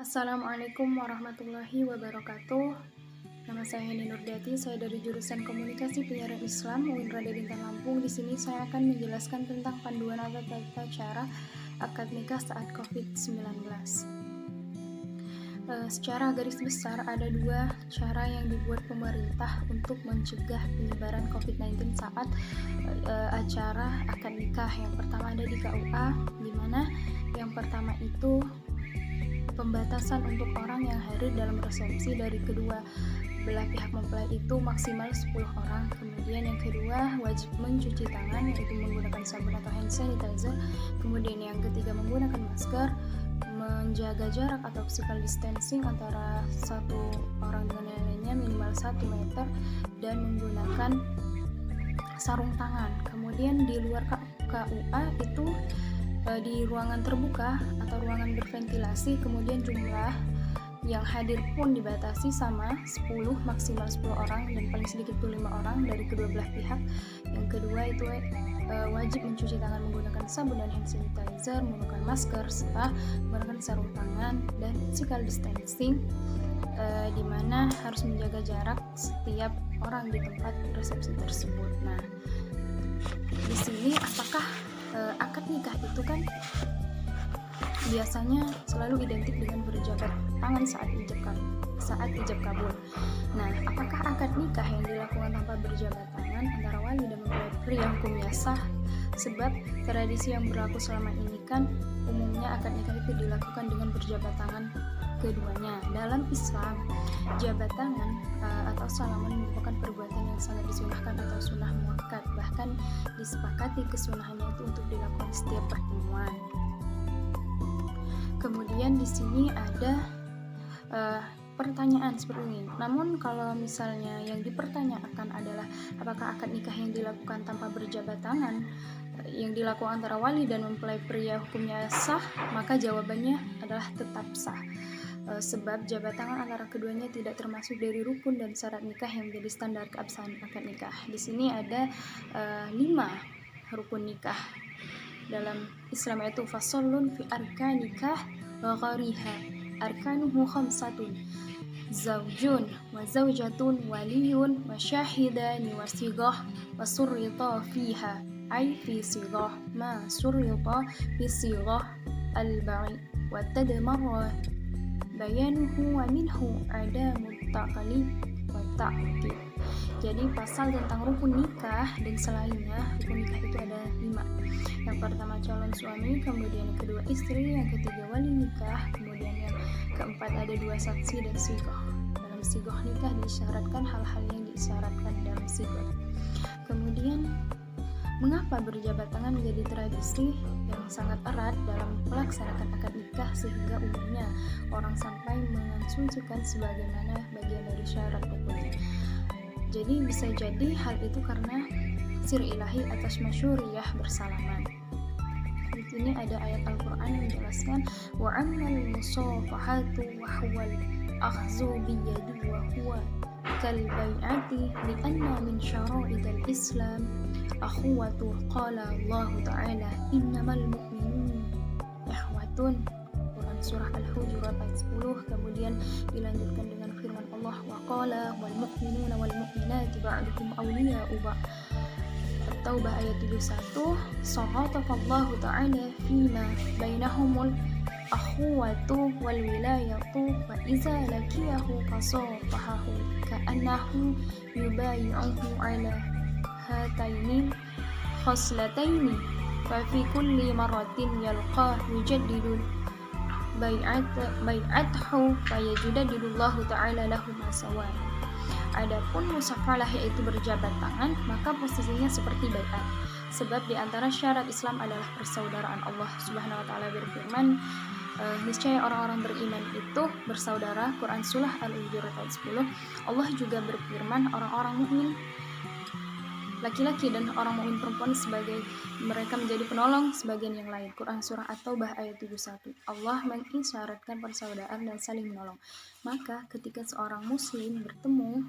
Assalamualaikum warahmatullahi wabarakatuh. Nama saya Heni Nurdiati, saya dari jurusan Komunikasi Penyiaran Islam UIN Raden Intan Lampung. Di sini saya akan menjelaskan tentang panduan atau tata cara akad nikah saat COVID-19. Secara garis besar ada dua cara yang dibuat pemerintah untuk mencegah penyebaran COVID-19 saat acara akad nikah. Yang pertama ada di KUA, di mana yang pertama itu pembatasan untuk orang yang hadir dalam resepsi dari kedua belah pihak mempelai itu maksimal 10 orang. Kemudian yang kedua, wajib mencuci tangan, yaitu menggunakan sabun atau hand sanitizer. Kemudian yang ketiga, menggunakan masker, menjaga jarak atau physical distancing antara satu orang dengan yang lainnya minimal 1 meter, dan menggunakan sarung tangan. Kemudian di luar KUA itu di ruangan terbuka atau ruangan berventilasi, kemudian jumlah yang hadir pun dibatasi sama 10, maksimal 10 orang, dan paling sedikit itu 5 orang dari kedua belah pihak. Yang kedua itu wajib mencuci tangan menggunakan sabun dan hand sanitizer, menggunakan masker, serta menggunakan sarung tangan dan physical distancing, di mana harus menjaga jarak setiap orang di tempat resepsi tersebut. Nah, di sini apakah akad nikah itu kan biasanya selalu identik dengan berjabat tangan saat ijab kabul. Nah, apakah akad nikah yang dilakukan tanpa berjabat tangan antara wali dan mempelai pria hukumnya sah? Sebab tradisi yang berlaku selama ini kan umumnya akad nikah itu dilakukan dengan berjabat tangan keduanya. Dalam Islam, jabat tangan atau salaman merupakan perbuatan yang sangat disunahkan atau sunnah muakkad. Bahkan disepakati kesunahannya itu untuk dilakukan setiap pertemuan. Kemudian di sini ada pertanyaan seperti ini. Namun kalau misalnya yang dipertanyakan adalah apakah akad nikah yang dilakukan tanpa berjabat tangan yang dilakukan antara wali dan mempelai pria hukumnya sah, maka jawabannya adalah tetap sah. Sebab jabat tangan antara keduanya tidak termasuk dari rukun dan syarat nikah yang menjadi standar keabsahan akad nikah. Di sini ada 5 rukun nikah dalam Islam, yaitu fasolun fi arkan nikah wa ghariha. Arkanuhu khamsatun: zaujun wa zaujatun waliyun wa syahidani wa sigah wa surrita fiha, ay fi sigah ma surrita fi sigah al-ba'i wa tadmarra bayanuhu wa minhu adamu taqlid wa ta'qib. Jadi pasal tentang rukun nikah dan selainnya, rukun nikah itu ada 5. Yang pertama calon suami, kemudian yang kedua istri, yang ketiga wali nikah, kemudian yang keempat ada 2 saksi dan sigoh. Dalam sigoh nikah disyaratkan hal-hal yang disyaratkan dalam sigoh. Kemudian mengapa berjabat tangan menjadi tradisi yang sangat erat dalam melaksanakan akad nikah sehingga umumnya orang sampai mengasumsikan sebagaimana bagian dari syarat rukunnya. Jadi bisa jadi hal itu karena sir ilahi atas masyuriyah bersalaman. Di sini ada ayat Al-Quran yang menjelaskan wa ammal musafahatu wa huwal akhzu biyadi wa huwa kal bai'ati li anna min syara'idil Islam akhuwatu. Qala Allah Ta'ala innamal mu'minun ikhwatun, Quran surah Al-Hujurat ayat 10. Kemudian dilanjutkan dengan firman Allah wa qala wal mu'minuna wal mu'minati ba'dukum awliya'u ba'd. At-Taubah ayat 71. Sa'atafallahu ta'ala fima bainahumul akhuwatu wal wilayatu wa iza lakiyahu fasafahahu ka'annahu yubayi'uhu ala hataini khoslataini fa fi kulli maratin yalqa yujaddidul bai'athu fa yajuddidullahu ta'ala lahu masawa. Adapun musafalah yaitu berjabat tangan, maka posisinya seperti bai'at. Sebab di antara syarat Islam adalah persaudaraan. Allah Subhanahu wa taala berfirman, niscaya orang-orang beriman itu bersaudara. Quran surah Al-Hujurat ayat 10. Allah juga berfirman, orang-orang mukmin laki-laki dan orang mukmin perempuan sebagai mereka menjadi penolong sebagian yang lain. Quran surah At-Taubah ayat 71. Allah mengisyaratkan persaudaraan dan saling menolong. Maka ketika seorang muslim bertemu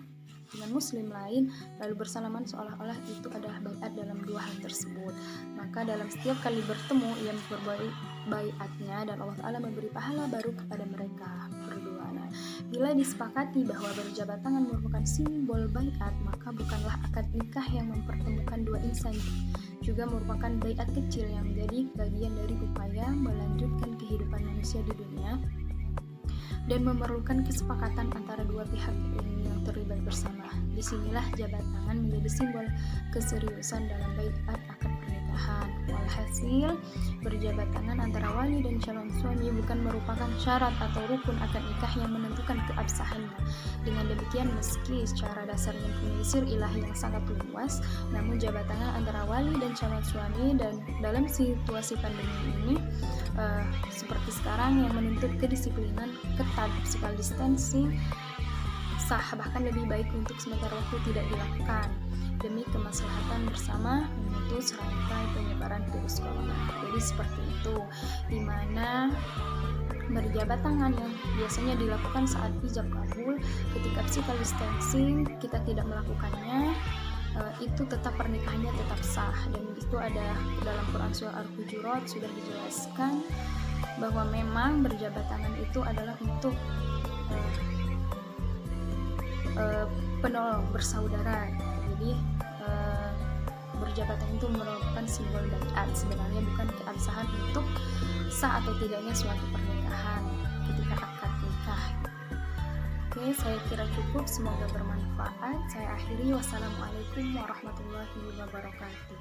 dengan muslim lain lalu bersalaman seolah-olah itu adalah baiat dalam dua hal tersebut. Maka dalam setiap kali bertemu ia memperbaiki baiatnya dan Allah Ta'ala memberi pahala baru kepada mereka berdua. Nah, bila disepakati bahwa berjabat tangan merupakan simbol baiat, maka bukanlah akad nikah yang mempertemukan dua insan, juga merupakan baiat kecil yang menjadi bagian dari upaya melanjutkan kehidupan manusia di dunia dan memerlukan kesepakatan antara dua pihak yang terlibat bersama. Disinilah jabat tangan menjadi simbol keseriusan dalam baiat akad pernikahan. Walhasil, berjabat tangan antara wali dan calon suami bukan merupakan syarat atau rukun akad nikah yang menentukan keabsahannya. Dengan demikian, meski secara dasarnya menyisir ilahi yang sangat luas, namun jabat tangan antara wali dan calon suami dan dalam situasi pandemi ini seperti sekarang yang menuntut kedisiplinan ketat, physical distancing sah, bahkan lebih baik untuk sementara waktu tidak dilakukan demi kemaslahatan bersama memutus rantai penyebaran virus corona. Jadi seperti itu, dimana berjabat tangan yang biasanya dilakukan saat ijab kabul, ketika physical distancing kita tidak melakukannya, itu tetap pernikahannya tetap sah. Dan itu ada dalam Quran surah Al-Hujurat sudah dijelaskan bahwa memang berjabat tangan itu adalah untuk penolong bersaudara. Jadi berjabat tangan itu merupakan simbol baiat, sebenarnya bukan keabsahan untuk sah atau tidaknya suatu pernikahan ketika akad nikah. Oke, saya kira cukup, semoga bermanfaat. Saya akhiri, wassalamualaikum warahmatullahi wabarakatuh.